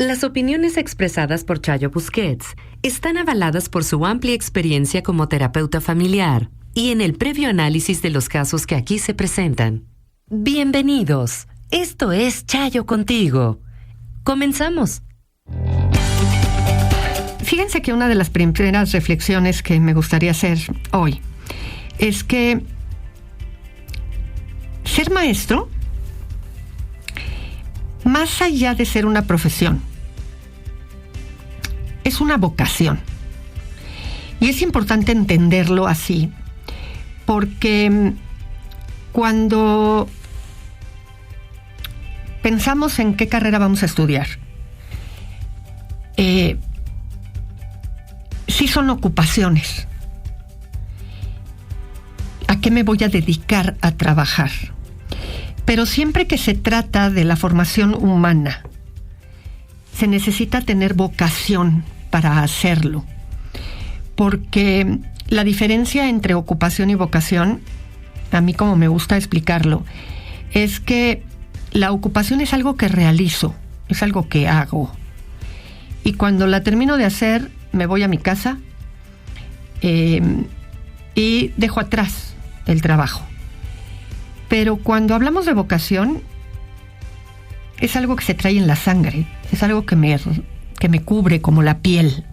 Las opiniones expresadas por Chayo Busquets están avaladas por su amplia experiencia como terapeuta familiar y en el previo análisis de los casos que aquí se presentan. Bienvenidos. Esto es Chayo Contigo. Comenzamos. Fíjense que una de las primeras reflexiones que me gustaría hacer hoy es que ser maestro, más allá de ser una profesión, es una vocación. Y es importante entenderlo así, porque cuando pensamos en qué carrera vamos a estudiar, sí son ocupaciones. ¿A qué me voy a dedicar a trabajar? Pero siempre que se trata de la formación humana, se necesita tener vocación para hacerlo. Porque la diferencia entre ocupación y vocación, a mí como me gusta explicarlo, es que la ocupación es algo que realizo, es algo que hago. Y cuando la termino de hacer, me voy a mi casa y dejo atrás el trabajo. Pero cuando hablamos de vocación, es algo que se trae en la sangre, es algo que me cubre como la piel.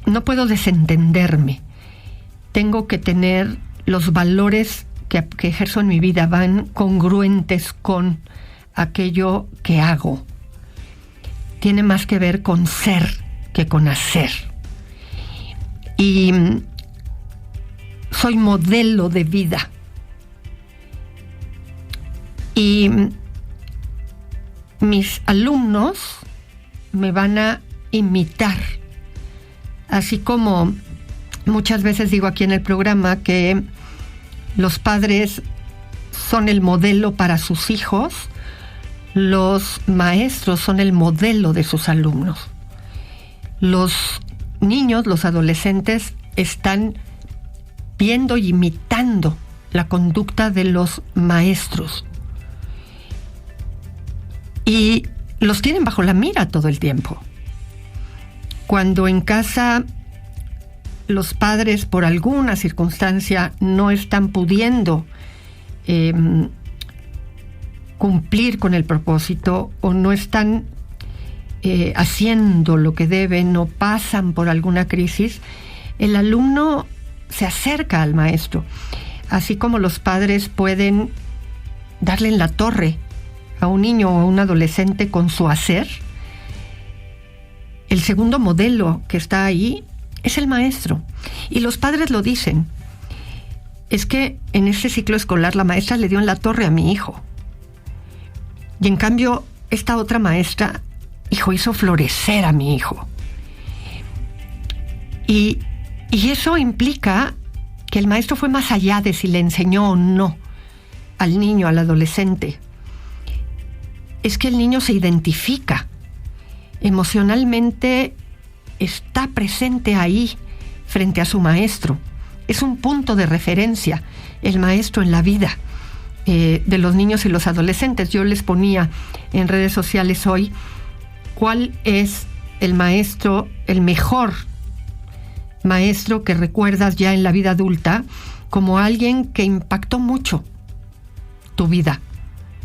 No puedo desentenderme. Tengo que tener los valores que ejerzo en mi vida, van congruentes con aquello que hago. Tiene más que ver con ser que con hacer. Y soy modelo de vida. Y mis alumnos me van a imitar. Así como muchas veces digo aquí en el programa que los padres son el modelo para sus hijos, los maestros son el modelo de sus alumnos. Los niños, los adolescentes, están viendo y imitando la conducta de los maestros. Y los tienen bajo la mira todo el tiempo. Cuando en casa los padres, por alguna circunstancia, no están pudiendo cumplir con el propósito o no están haciendo lo que deben o pasan por alguna crisis, el alumno se acerca al maestro. Así como los padres pueden darle en la torre a un niño o a un adolescente con su hacer, el segundo modelo que está ahí es el maestro. Y los padres lo dicen. Es que en ese ciclo escolar la maestra le dio en la torre a mi hijo. Y en cambio, esta otra maestra, hizo florecer a mi hijo. Y eso implica que el maestro fue más allá de si le enseñó o no al niño, al adolescente. Es que el niño se identifica. Emocionalmente está presente ahí, frente a su maestro. Es un punto de referencia, el maestro en la vida de los niños y los adolescentes. Yo les ponía en redes sociales hoy cuál es el maestro, el mejor maestro que recuerdas ya en la vida adulta como alguien que impactó mucho tu vida,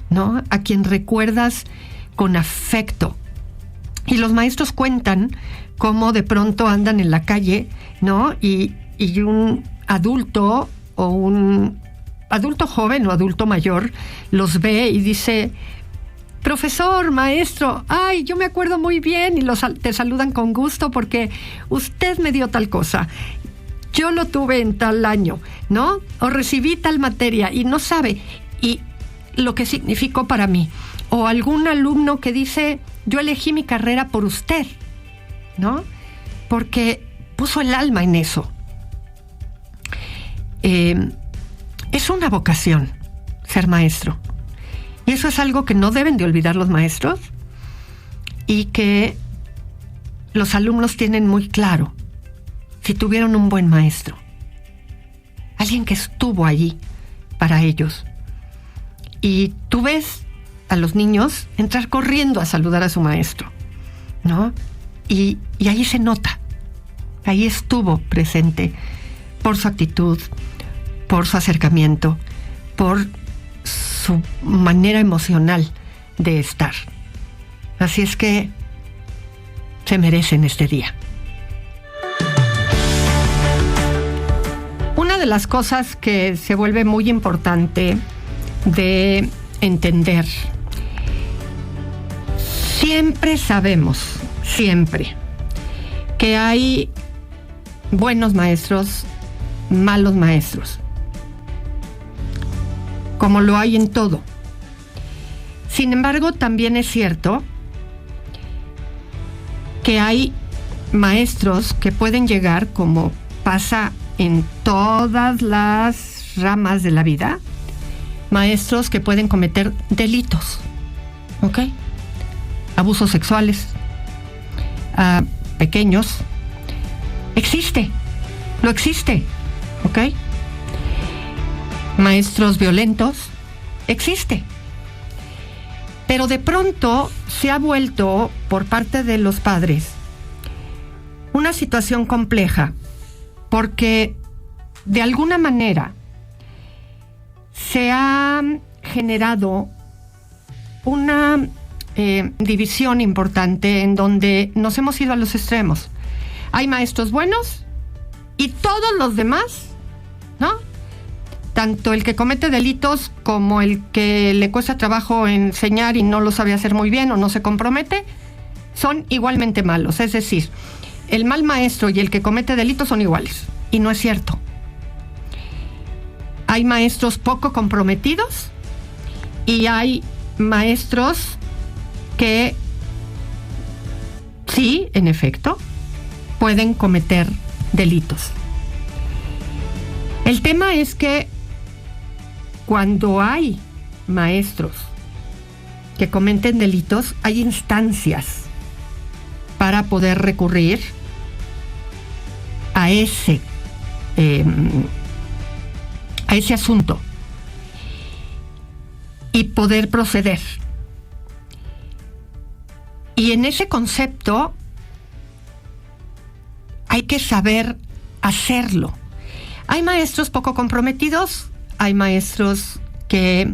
¿no? A quien recuerdas con afecto. Y los maestros cuentan cómo de pronto andan en la calle, ¿no? Y un adulto o un adulto joven o adulto mayor los ve y dice: profesor, maestro, ay, yo me acuerdo muy bien, y te saludan con gusto porque usted me dio tal cosa, yo lo tuve en tal año, ¿no? O recibí tal materia, y no sabe y lo que significó para mí. O algún alumno que dice: yo elegí mi carrera por usted, ¿no? Porque puso el alma en eso. Es una vocación ser maestro. Y eso es algo que no deben de olvidar los maestros y que los alumnos tienen muy claro si tuvieron un buen maestro. Alguien que estuvo allí para ellos. Y tú ves a los niños entrar corriendo a saludar a su maestro, ¿no? Y ahí se nota, ahí estuvo presente por su actitud, por su acercamiento, por su manera emocional de estar. Así es que se merecen este día. Una de las cosas que se vuelve muy importante de entender, siempre sabemos, siempre, que hay buenos maestros, malos maestros, como lo hay en todo. Sin embargo, también es cierto que hay maestros que pueden llegar, como pasa en todas las ramas de la vida, maestros que pueden cometer delitos, ¿ok? Abusos sexuales a pequeños. Lo existe, ¿ok? Maestros violentos, existe. Pero de pronto se ha vuelto, por parte de los padres, una situación compleja, porque de alguna manera se ha generado una división importante en donde nos hemos ido a los extremos. Hay maestros buenos y todos los demás, ¿no? Tanto el que comete delitos como el que le cuesta trabajo enseñar y no lo sabe hacer muy bien o no se compromete, son igualmente malos. Es decir, el mal maestro y el que comete delitos son iguales. Y no es cierto. Hay maestros poco comprometidos y hay maestros que sí, en efecto, pueden cometer delitos. El tema es que cuando hay maestros que cometen delitos, hay instancias para poder recurrir a ese asunto y poder proceder. Y en ese concepto hay que saber hacerlo. Hay maestros poco comprometidos, hay maestros que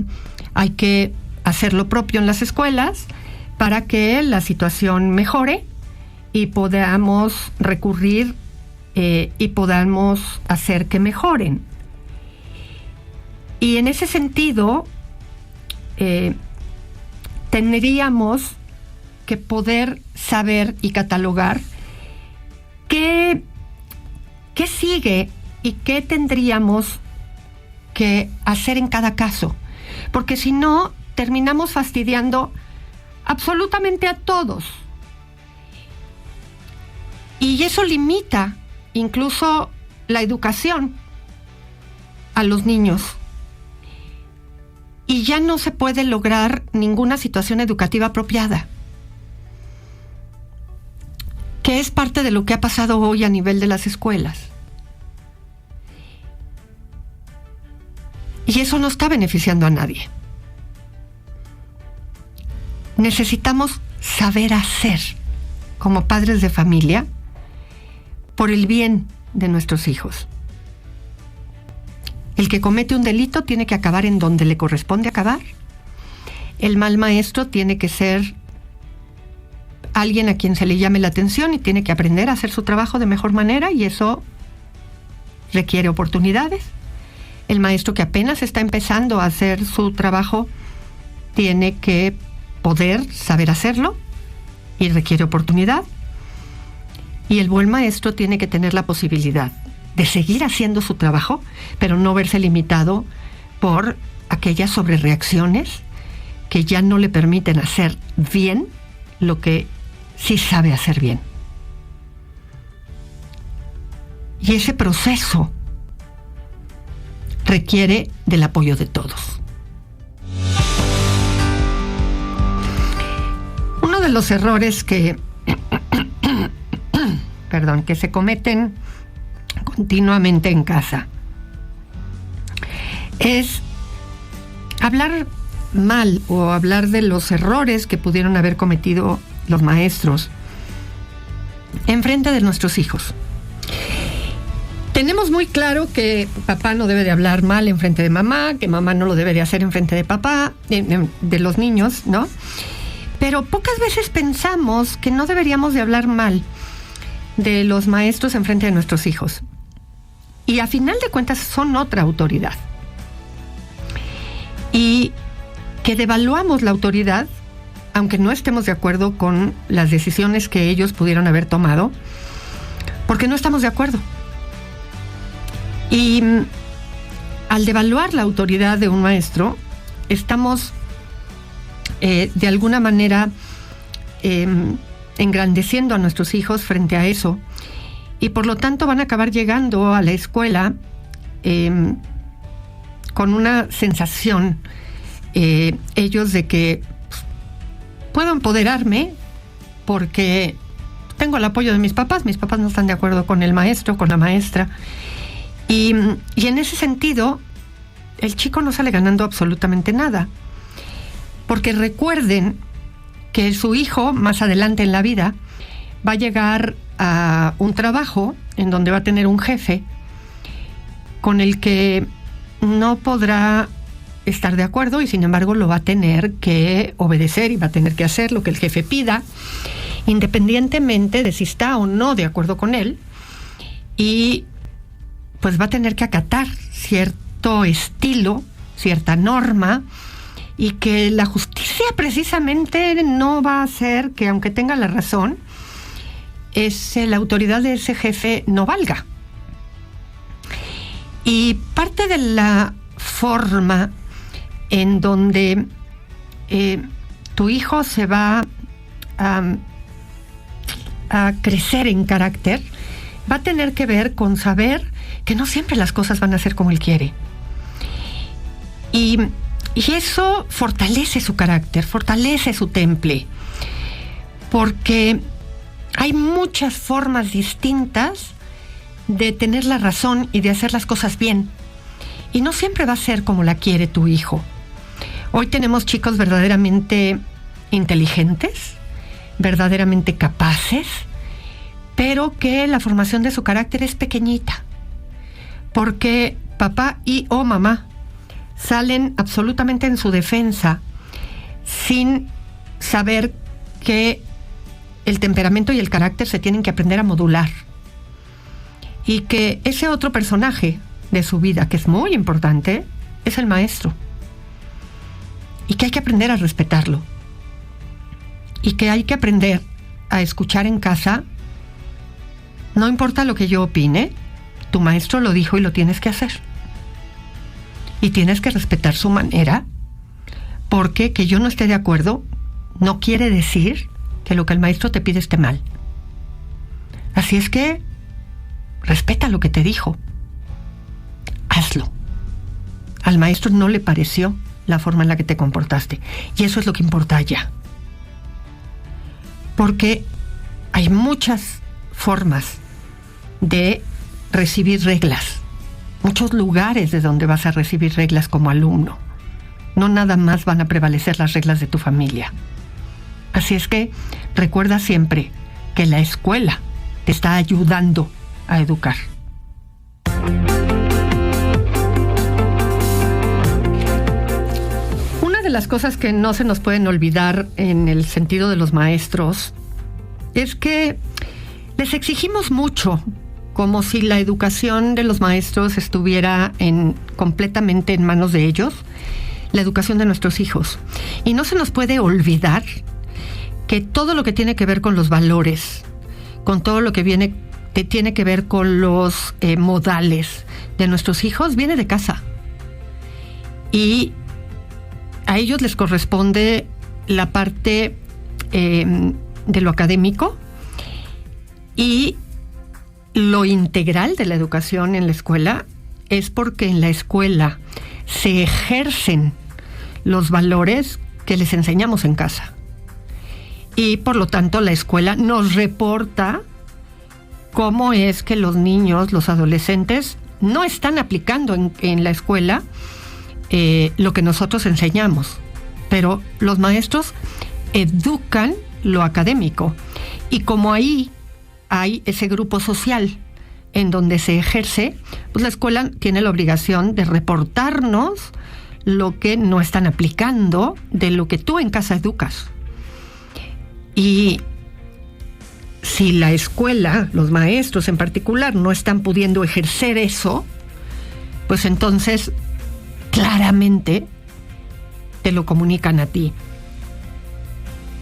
hay que hacer lo propio en las escuelas para que la situación mejore y podamos recurrir y podamos hacer que mejoren. Y en ese sentido, tendríamos que poder saber y catalogar qué sigue y qué tendríamos que hacer en cada caso. Porque si no, terminamos fastidiando absolutamente a todos. Y eso limita incluso la educación a los niños. Y ya no se puede lograr ninguna situación educativa apropiada, que es parte de lo que ha pasado hoy a nivel de las escuelas. Y eso no está beneficiando a nadie. Necesitamos saber hacer, como padres de familia, por el bien de nuestros hijos. El que comete un delito tiene que acabar en donde le corresponde acabar. El mal maestro tiene que ser alguien a quien se le llame la atención y tiene que aprender a hacer su trabajo de mejor manera, y eso requiere oportunidades. El maestro que apenas está empezando a hacer su trabajo tiene que poder saber hacerlo y requiere oportunidad. Y el buen maestro tiene que tener la posibilidad de seguir haciendo su trabajo, pero no verse limitado por aquellas sobrereacciones que ya no le permiten hacer bien lo que sí sabe hacer bien. Y ese proceso requiere del apoyo de todos. Uno de los errores que que se cometen continuamente en casa es hablar mal o hablar de los errores que pudieron haber cometido los maestros enfrente de nuestros hijos. Tenemos muy claro que papá no debe de hablar mal enfrente de mamá, que mamá no lo debe de hacer enfrente de papá, de los niños, ¿no? Pero pocas veces pensamos que no deberíamos de hablar mal de los maestros enfrente de nuestros hijos. Y a final de cuentas son otra autoridad. Y que devaluamos la autoridad, aunque no estemos de acuerdo con las decisiones que ellos pudieron haber tomado, porque no estamos de acuerdo. Y al devaluar la autoridad de un maestro, estamos de alguna manera engrandeciendo a nuestros hijos frente a eso, y por lo tanto van a acabar llegando a la escuela con una sensación ellos de que puedo empoderarme porque tengo el apoyo de mis papás no están de acuerdo con el maestro, con la maestra, y en ese sentido el chico no sale ganando absolutamente nada, porque recuerden que su hijo más adelante en la vida va a llegar a un trabajo en donde va a tener un jefe con el que no podrá estar de acuerdo, y sin embargo lo va a tener que obedecer y va a tener que hacer lo que el jefe pida, independientemente de si está o no de acuerdo con él, y pues va a tener que acatar cierto estilo, cierta norma, y que la justicia precisamente no va a hacer que, aunque tenga la razón, la autoridad de ese jefe no valga. Y parte de la forma en donde tu hijo se va a crecer en carácter va a tener que ver con saber que no siempre las cosas van a ser como él quiere. Y eso fortalece su carácter, fortalece su temple, porque hay muchas formas distintas de tener la razón y de hacer las cosas bien. Y no siempre va a ser como la quiere tu hijo. Hoy tenemos chicos verdaderamente inteligentes, verdaderamente capaces, pero que la formación de su carácter es pequeñita, porque papá y o mamá salen absolutamente en su defensa sin saber que el temperamento y el carácter se tienen que aprender a modular, y que ese otro personaje de su vida, que es muy importante, es el maestro, y que hay que aprender a respetarlo, y que hay que aprender a escuchar en casa. No importa lo que yo opine, tu maestro lo dijo y lo tienes que hacer, y tienes que respetar su manera, porque que yo no esté de acuerdo no quiere decir que lo que el maestro te pide esté mal. Así es que respeta lo que te dijo, hazlo. Al maestro no le pareció la forma en la que te comportaste, y eso es lo que importa allá, porque hay muchas formas de recibir reglas, muchos lugares de donde vas a recibir reglas como alumno. No nada más van a prevalecer las reglas de tu familia. Así es que recuerda siempre que la escuela te está ayudando a educar. Una de las cosas que no se nos pueden olvidar en el sentido de los maestros es que les exigimos mucho, como si la educación de los maestros estuviera completamente en manos de ellos, la educación de nuestros hijos. Y no se nos puede olvidar que todo lo que tiene que ver con los valores, con todo lo que tiene que ver con los modales de nuestros hijos, viene de casa. Y a ellos les corresponde la parte de lo académico, y lo integral de la educación en la escuela es porque en la escuela se ejercen los valores que les enseñamos en casa. Y por lo tanto la escuela nos reporta cómo es que los niños, los adolescentes, no están aplicando en la escuela lo que nosotros enseñamos. pero los maestros educan lo académico. Y como ahí hay ese grupo social en donde se ejerce, pues la escuela tiene la obligación de reportarnos lo que no están aplicando de lo que tú en casa educas. Y si la escuela, los maestros en particular, no están pudiendo ejercer eso, pues entonces claramente te lo comunican a ti.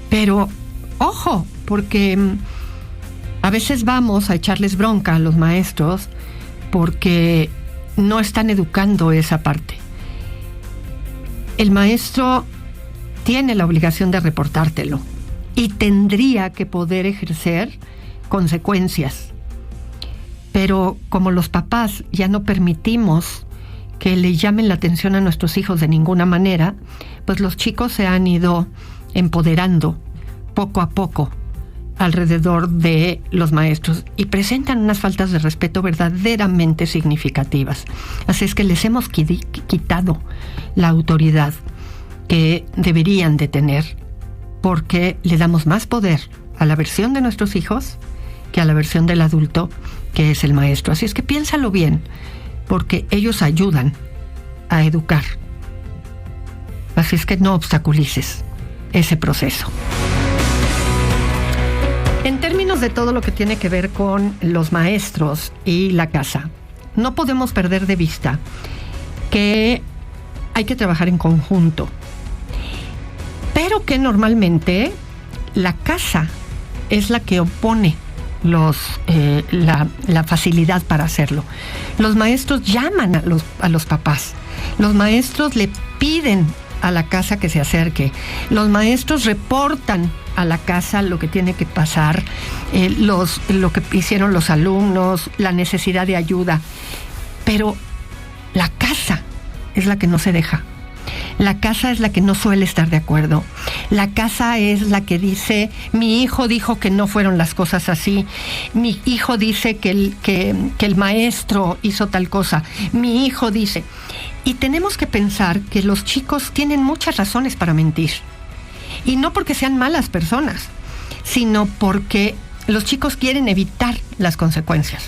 Pero ojo, porque a veces vamos a echarles bronca a los maestros porque no están educando esa parte. El maestro tiene la obligación de reportártelo y tendría que poder ejercer consecuencias. Pero como los papás ya no permitimos que le llamen la atención a nuestros hijos de ninguna manera, pues los chicos se han ido empoderando poco a poco alrededor de los maestros y presentan unas faltas de respeto verdaderamente significativas. Así es que les hemos quitado la autoridad que deberían de tener, porque le damos más poder a la versión de nuestros hijos que a la versión del adulto, que es el maestro. Así es que piénsalo bien, porque ellos ayudan a educar. Así es que no obstaculices ese proceso. En términos de todo lo que tiene que ver con los maestros y la casa, no podemos perder de vista que hay que trabajar en conjunto, pero que normalmente la casa es la que opone la facilidad para hacerlo. Los maestros llaman a los papás, los maestros le piden a la casa que se acerque, los maestros reportan a la casa lo que tiene que pasar, lo que hicieron los alumnos, la necesidad de ayuda, pero la casa es la que no se deja. La casa es la que no suele estar de acuerdo. La casa es la que dice, mi hijo dijo que no fueron las cosas así. Mi hijo dice que el maestro hizo tal cosa. Mi hijo dice. Y tenemos que pensar que los chicos tienen muchas razones para mentir. Y no porque sean malas personas, sino porque los chicos quieren evitar las consecuencias.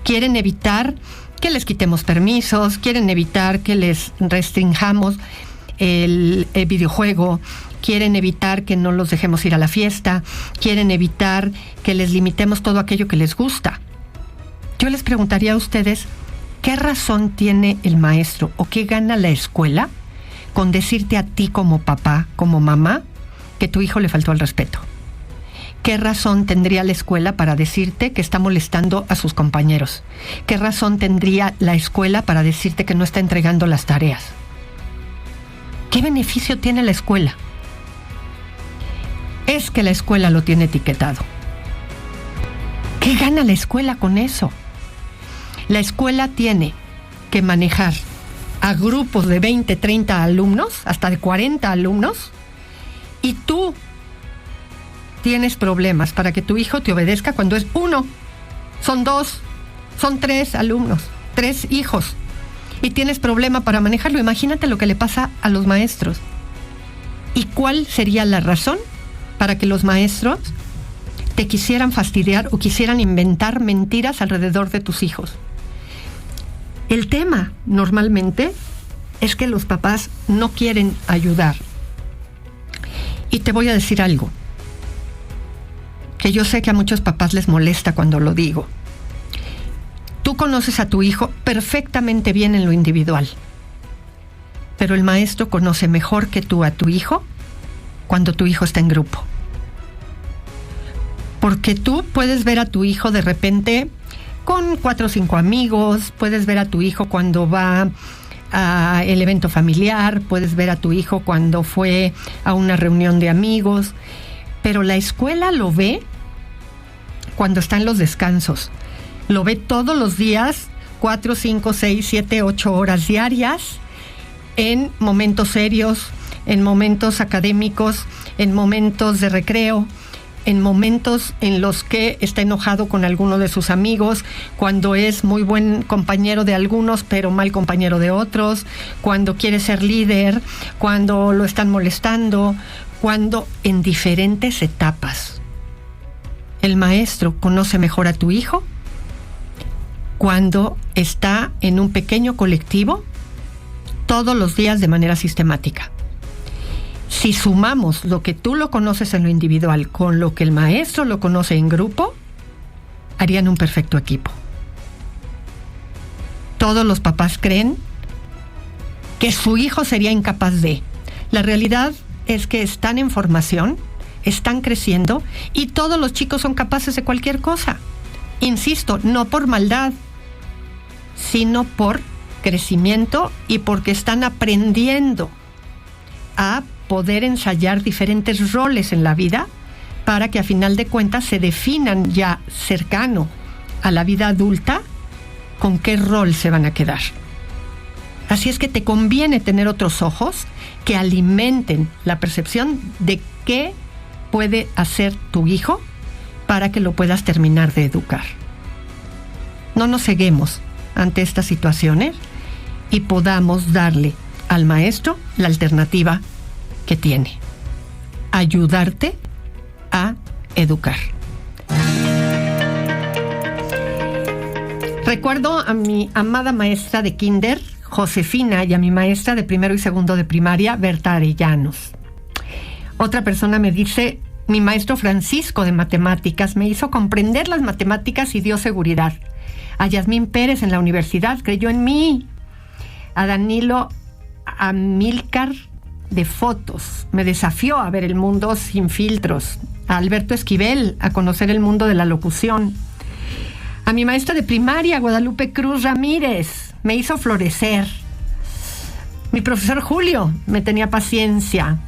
Quieren evitar que les quitemos permisos, quieren evitar que les restringamos el videojuego, quieren evitar que no los dejemos ir a la fiesta, quieren evitar que les limitemos todo aquello que les gusta. Yo les preguntaría a ustedes, ¿qué razón tiene el maestro o qué gana la escuela con decirte a ti como papá, como mamá, que tu hijo le faltó al respeto? ¿Qué razón tendría la escuela para decirte que está molestando a sus compañeros? ¿Qué razón tendría la escuela para decirte que no está entregando las tareas? ¿Qué beneficio tiene la escuela? Es que la escuela lo tiene etiquetado. ¿Qué gana la escuela con eso? La escuela tiene que manejar a grupos de 20, 30 alumnos, hasta de 40 alumnos, y tú tienes problemas para que tu hijo te obedezca cuando es uno, son dos, son 3 alumnos, 3 hijos, y tienes problema para manejarlo. Imagínate lo que le pasa a los maestros. ¿Y cuál sería la razón para que los maestros te quisieran fastidiar o quisieran inventar mentiras alrededor de tus hijos? El tema normalmente es que los papás no quieren ayudar. Y te voy a decir algo que yo sé que a muchos papás les molesta cuando lo digo. Tú conoces a tu hijo perfectamente bien en lo individual, pero el maestro conoce mejor que tú a tu hijo cuando tu hijo está en grupo. Porque tú puedes ver a tu hijo de repente con 4 o 5 amigos, puedes ver a tu hijo cuando va a el evento familiar, puedes ver a tu hijo cuando fue a una reunión de amigos, pero la escuela lo ve cuando está en los descansos. Lo ve todos los días, 4, 5, 6, 7, 8 horas diarias, en momentos serios, en momentos académicos, en momentos de recreo, en momentos en los que está enojado con alguno de sus amigos, cuando es muy buen compañero de algunos, pero mal compañero de otros, cuando quiere ser líder, cuando lo están molestando, cuando en diferentes etapas. El maestro conoce mejor a tu hijo cuando está en un pequeño colectivo todos los días de manera sistemática. Si sumamos lo que tú lo conoces en lo individual con lo que el maestro lo conoce en grupo, harían un perfecto equipo. Todos los papás creen que su hijo sería incapaz de. La realidad es que están en formación, están creciendo y todos los chicos son capaces de cualquier cosa. Insisto, no por maldad, sino por crecimiento y porque están aprendiendo a poder ensayar diferentes roles en la vida para que a final de cuentas se definan ya cercano a la vida adulta con qué rol se van a quedar. Así es que te conviene tener otros ojos que alimenten la percepción de qué puede hacer tu hijo para que lo puedas terminar de educar. No nos ceguemos ante estas situaciones y podamos darle al maestro la alternativa que tiene: ayudarte a educar. Recuerdo a mi amada maestra de kinder, Josefina, y a mi maestra de primero y segundo de primaria, Berta Arellanos. Otra persona me dice: mi maestro Francisco de matemáticas me hizo comprender las matemáticas y dio seguridad. A Yasmín Pérez en la universidad creyó en mí. A Danilo Amílcar de fotos me desafió a ver el mundo sin filtros. A Alberto Esquivel a conocer el mundo de la locución. A mi maestra de primaria, Guadalupe Cruz Ramírez, me hizo florecer. Mi profesor Julio me tenía paciencia.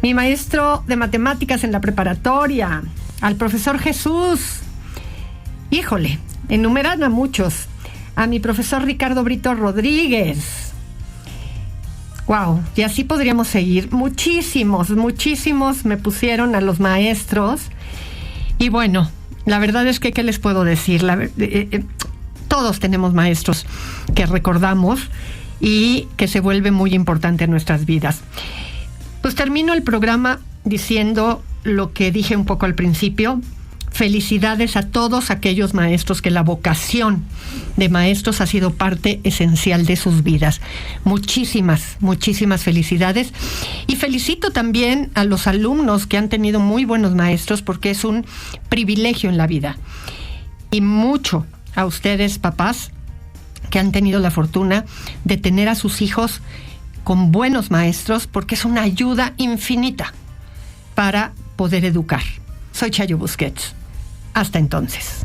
Mi maestro de matemáticas en la preparatoria, al profesor Jesús. Híjole, enumeran a muchos. A mi profesor Ricardo Brito Rodríguez. Wow, y así podríamos seguir. Muchísimos me pusieron a los maestros. Y bueno, la verdad es que, ¿qué les puedo decir? Todos tenemos maestros que recordamos y que se vuelve muy importante en nuestras vidas. Pues termino el programa diciendo lo que dije un poco al principio. Felicidades a todos aquellos maestros que la vocación de maestros ha sido parte esencial de sus vidas. Muchísimas felicidades. Y felicito también a los alumnos que han tenido muy buenos maestros, porque es un privilegio en la vida. Y mucho a ustedes, papás, que han tenido la fortuna de tener a sus hijos con buenos maestros, porque es una ayuda infinita para poder educar. Soy Chayo Busquets. Hasta entonces.